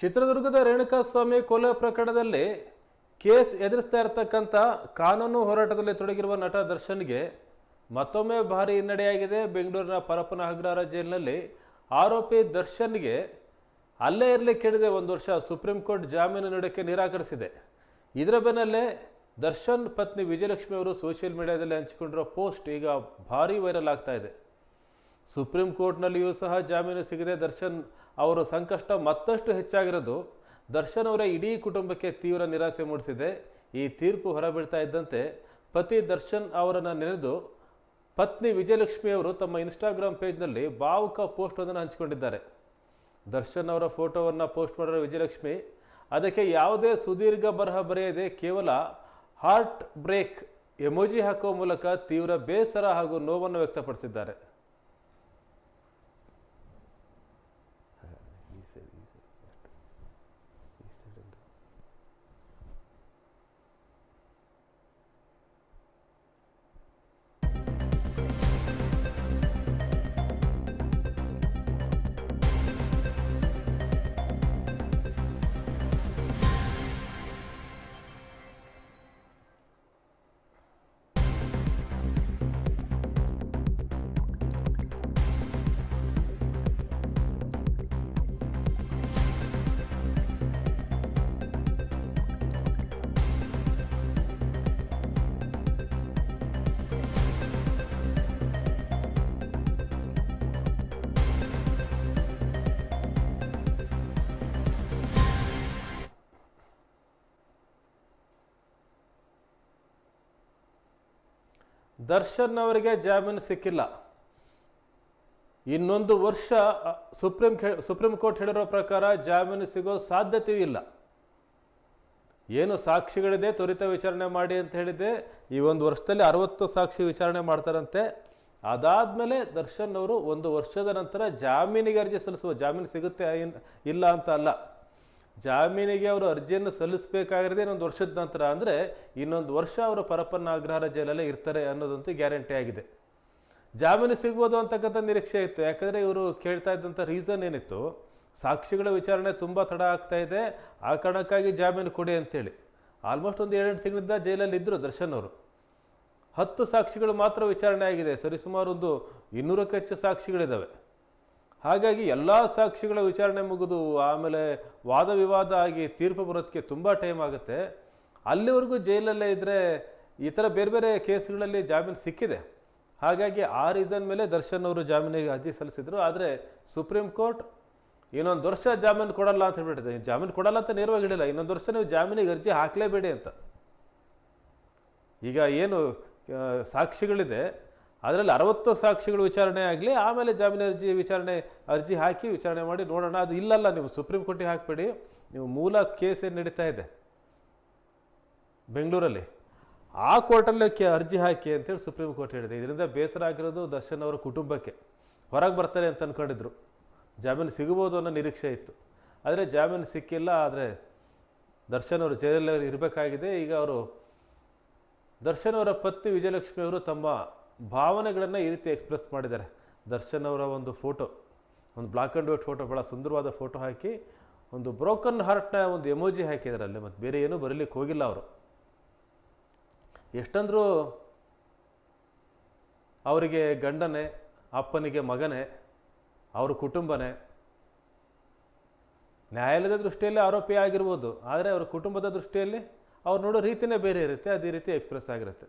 ಚಿತ್ರದುರ್ಗದ ರೇಣುಕಾಸ್ವಾಮಿ ಕೊಲೆ ಪ್ರಕರಣದಲ್ಲಿ ಕೇಸ್ ಎದುರಿಸ್ತಾ ಇರತಕ್ಕಂಥ ಕಾನೂನು ಹೋರಾಟದಲ್ಲಿ ತೊಡಗಿರುವ ನಟ ದರ್ಶನ್ಗೆ ಮತ್ತೊಮ್ಮೆ ಭಾರಿ ಹಿನ್ನಡೆಯಾಗಿದೆ. ಬೆಂಗಳೂರಿನ ಪರಪ್ಪನ ಅಗ್ರಹಾರ ಜೈಲಿನಲ್ಲಿ ಆರೋಪಿ ದರ್ಶನ್ಗೆ ಅಲ್ಲೇ ಇರಲಿಕ್ಕೆ ಹಿಡಿದೆ 1 ವರ್ಷ ಸುಪ್ರೀಂ ಕೋರ್ಟ್ ಜಾಮೀನು ನೀಡೋಕ್ಕೆ ನಿರಾಕರಿಸಿದೆ. ಇದರ ಬೆನ್ನಲ್ಲೇ ದರ್ಶನ್ ಪತ್ನಿ ವಿಜಯಲಕ್ಷ್ಮಿ ಅವರು ಸೋಷಿಯಲ್ ಮೀಡಿಯಾದಲ್ಲಿ ಹಂಚಿಕೊಂಡಿರೋ ಪೋಸ್ಟ್ ಈಗ ಭಾರಿ ವೈರಲ್ ಆಗ್ತಾ ಇದೆ. ಸುಪ್ರೀಂ ಕೋರ್ಟ್ನಲ್ಲಿಯೂ ಸಹ ಜಾಮೀನು ಸಿಗದೆ ದರ್ಶನ್ ಅವರ ಸಂಕಷ್ಟ ಮತ್ತಷ್ಟು ಹೆಚ್ಚಾಗಿರೋದು ದರ್ಶನ್ ಅವರ ಇಡೀ ಕುಟುಂಬಕ್ಕೆ ತೀವ್ರ ನಿರಾಸೆ ಮೂಡಿಸಿದೆ. ಈ ತೀರ್ಪು ಹೊರಬೀಳ್ತಾ ಇದ್ದಂತೆ ಪತಿ ದರ್ಶನ್ ಅವರನ್ನು ನೆನೆದು ಪತ್ನಿ ವಿಜಯಲಕ್ಷ್ಮಿ ಅವರು ತಮ್ಮ ಇನ್ಸ್ಟಾಗ್ರಾಮ್ ಪೇಜ್ನಲ್ಲಿ ಭಾವುಕ ಪೋಸ್ಟೊಂದನ್ನು ಹಂಚಿಕೊಂಡಿದ್ದಾರೆ. ದರ್ಶನ್ ಅವರ ಫೋಟೋವನ್ನು ಪೋಸ್ಟ್ ಮಾಡಿರೋ ವಿಜಯಲಕ್ಷ್ಮಿ ಅದಕ್ಕೆ ಯಾವುದೇ ಸುದೀರ್ಘ ಬರಹ ಬರೆಯದೆ ಕೇವಲ ಹಾರ್ಟ್ ಬ್ರೇಕ್ ಎಮೋಜಿ ಹಾಕುವ ಮೂಲಕ ತೀವ್ರ ಬೇಸರ ಹಾಗೂ ನೋವನ್ನು ವ್ಯಕ್ತಪಡಿಸಿದ್ದಾರೆ. ದರ್ಶನ್ ಅವರಿಗೆ ಜಾಮೀನು ಸಿಕ್ಕಿಲ್ಲ. ಇನ್ನೊಂದು ವರ್ಷ ಸುಪ್ರೀಂ ಕೋರ್ಟ್ ಹೇಳಿರೋ ಪ್ರಕಾರ ಜಾಮೀನು ಸಿಗೋ ಸಾಧ್ಯತೆಯೂ ಇಲ್ಲ. ಏನು ಸಾಕ್ಷಿಗಳಿದೆ ತ್ವರಿತ ವಿಚಾರಣೆ ಮಾಡಿ ಅಂತ ಹೇಳಿದೆ. ಈ 1 ವರ್ಷದಲ್ಲಿ 60 ಸಾಕ್ಷಿ ವಿಚಾರಣೆ ಮಾಡ್ತಾರಂತೆ. ಅದಾದಮೇಲೆ ದರ್ಶನ್ ಅವರು 1 ವರ್ಷದ ನಂತರ ಜಾಮೀನಿಗೆ ಅರ್ಜಿ ಸಲ್ಲಿಸುವ. ಜಾಮೀನು ಸಿಗುತ್ತೆ ಇಲ್ಲ ಅಂತ ಅಲ್ಲ, ಜಾಮೀನಿಗೆ ಅವರು ಅರ್ಜಿಯನ್ನು ಸಲ್ಲಿಸಬೇಕಾಗಿರೋದೇ 1 ವರ್ಷದ ನಂತರ. ಅಂದರೆ ಇನ್ನೊಂದು ವರ್ಷ ಅವರು ಪರಪ್ಪನ ಅಗ್ರಹಾರ ಜೈಲಲ್ಲೇ ಇರ್ತಾರೆ ಅನ್ನೋದಂತೂ ಗ್ಯಾರಂಟಿ ಆಗಿದೆ. ಜಾಮೀನು ಸಿಗ್ಬೋದು ಅಂತಕ್ಕಂಥ ನಿರೀಕ್ಷೆ ಇತ್ತು. ಯಾಕಂದರೆ ಇವರು ಕೇಳ್ತಾ ಇದ್ದಂಥ ರೀಸನ್ ಏನಿತ್ತು, ಸಾಕ್ಷಿಗಳ ವಿಚಾರಣೆ ತುಂಬ ತಡ ಆಗ್ತಾ ಇದೆ, ಆ ಕಾರಣಕ್ಕಾಗಿ ಜಾಮೀನು ಕೊಡಿ ಅಂತೇಳಿ. ಆಲ್ಮೋಸ್ಟ್ ಒಂದು 7 ತಿಂಗಳಿಂದ ಜೈಲಲ್ಲಿ ಇದ್ದರು ದರ್ಶನ್ ಅವರು. 10 ಸಾಕ್ಷಿಗಳು ಮಾತ್ರ ವಿಚಾರಣೆ ಆಗಿದೆ. ಸರಿಸುಮಾರು ಒಂದು 200ಕ್ಕೂ ಹೆಚ್ಚು ಸಾಕ್ಷಿಗಳಿದ್ದಾವೆ. ಹಾಗಾಗಿ ಎಲ್ಲ ಸಾಕ್ಷಿಗಳ ವಿಚಾರಣೆ ಮುಗಿದು ಆಮೇಲೆ ವಾದ ವಿವಾದ ಆಗಿ ತೀರ್ಪು ಬರೋದಕ್ಕೆ ತುಂಬ ಟೈಮ್ ಆಗುತ್ತೆ. ಅಲ್ಲಿವರೆಗೂ ಜೈಲಲ್ಲೇ ಇದ್ದರೆ ಈ ಥರ ಬೇರೆ ಬೇರೆ ಕೇಸ್ಗಳಲ್ಲಿ ಜಾಮೀನು ಸಿಕ್ಕಿದೆ. ಹಾಗಾಗಿ ಆ ರೀಸನ್ ಮೇಲೆ ದರ್ಶನ್ ಅವರು ಜಾಮೀನಿಗೆ ಅರ್ಜಿ ಸಲ್ಲಿಸಿದರು. ಆದರೆ ಸುಪ್ರೀಂ ಕೋರ್ಟ್ ಇನ್ನೊಂದು ವರ್ಷ ಜಾಮೀನು ಕೊಡಲ್ಲ ಅಂತ ಹೇಳ್ಬಿಟ್ಟಿದೆ. ಜಾಮೀನು ಕೊಡಲ್ಲ ಅಂತ ನೇರವಾಗಿ ಹೇಳಿಲ್ಲ, ಇನ್ನೊಂದು ವರ್ಷ ನೀವು ಜಾಮೀನಿಗೆ ಅರ್ಜಿ ಹಾಕಲೇಬೇಡಿ ಅಂತ. ಈಗ ಏನು ಸಾಕ್ಷಿಗಳಿದೆ ಅದರಲ್ಲಿ 60 ಸಾಕ್ಷಿಗಳು ವಿಚಾರಣೆ ಆಗಲಿ, ಆಮೇಲೆ ಜಾಮೀನು ಅರ್ಜಿ ಹಾಕಿ ವಿಚಾರಣೆ ಮಾಡಿ ನೋಡೋಣ. ಅದು ಇಲ್ಲಲ್ಲ, ನೀವು ಸುಪ್ರೀಂ ಕೋರ್ಟಿಗೆ ಹಾಕಬೇಡಿ, ನೀವು ಮೂಲ ಕೇಸ್ ಏನು ನಡೀತಾ ಇದೆ ಬೆಂಗಳೂರಲ್ಲಿ ಆ ಕೋರ್ಟಲ್ಲಿ ಅರ್ಜಿ ಹಾಕಿ ಅಂತೇಳಿ ಸುಪ್ರೀಂ ಕೋರ್ಟ್ ಹೇಳಿದೆ. ಇದರಿಂದ ಬೇಸರ ಆಗಿರೋದು ದರ್ಶನ್ ಅವರ ಕುಟುಂಬಕ್ಕೆ. ಹೊರಗೆ ಬರ್ತಾರೆ ಅಂತ ಅಂದ್ಕೊಂಡಿದ್ರು, ಜಾಮೀನು ಸಿಗಬಹುದು ಅನ್ನೋ ನಿರೀಕ್ಷೆ ಇತ್ತು. ಆದರೆ ಜಾಮೀನು ಸಿಕ್ಕಿಲ್ಲ. ಆದರೆ ದರ್ಶನ್ ಅವರು ಜೈಲಲ್ಲಿ ಇರಬೇಕಾಗಿದೆ. ಈಗ ಅವರು ದರ್ಶನ್ ಅವರ ಪತ್ನಿ ವಿಜಯಲಕ್ಷ್ಮಿ ಅವರು ತಮ್ಮ ಭಾವನೆಗಳನ್ನು ಈ ರೀತಿ ಎಕ್ಸ್ಪ್ರೆಸ್ ಮಾಡಿದ್ದಾರೆ. ದರ್ಶನ್ ಅವರ ಒಂದು ಫೋಟೋ, ಒಂದು ಬ್ಲ್ಯಾಕ್ ಆ್ಯಂಡ್ ವೈಟ್ ಫೋಟೋ, ಭಾಳ ಸುಂದರವಾದ ಫೋಟೋ ಹಾಕಿ ಒಂದು ಬ್ರೋಕನ್ ಹಾರ್ಟ್ನ ಒಂದು ಎಮೋಜಿ ಹಾಕಿದ್ದಾರೆ ಅಲ್ಲಿ. ಮತ್ತು ಬೇರೆ ಏನೂ ಬರಲಿಕ್ಕೆ ಹೋಗಿಲ್ಲ ಅವರು. ಎಷ್ಟಂದರೂ ಅವರಿಗೆ ಗಂಡನೇ, ಅಪ್ಪನಿಗೆ ಮಗನೇ, ಅವ್ರ ಕುಟುಂಬನೇ. ನ್ಯಾಯಾಲಯದ ದೃಷ್ಟಿಯಲ್ಲಿ ಆರೋಪಿ ಆಗಿರ್ಬೋದು, ಆದರೆ ಅವರ ಕುಟುಂಬದ ದೃಷ್ಟಿಯಲ್ಲಿ ಅವ್ರು ನೋಡೋ ರೀತಿಯೇ ಬೇರೆ ಇರುತ್ತೆ. ಅದೇ ರೀತಿ ಎಕ್ಸ್ಪ್ರೆಸ್ ಆಗಿರುತ್ತೆ.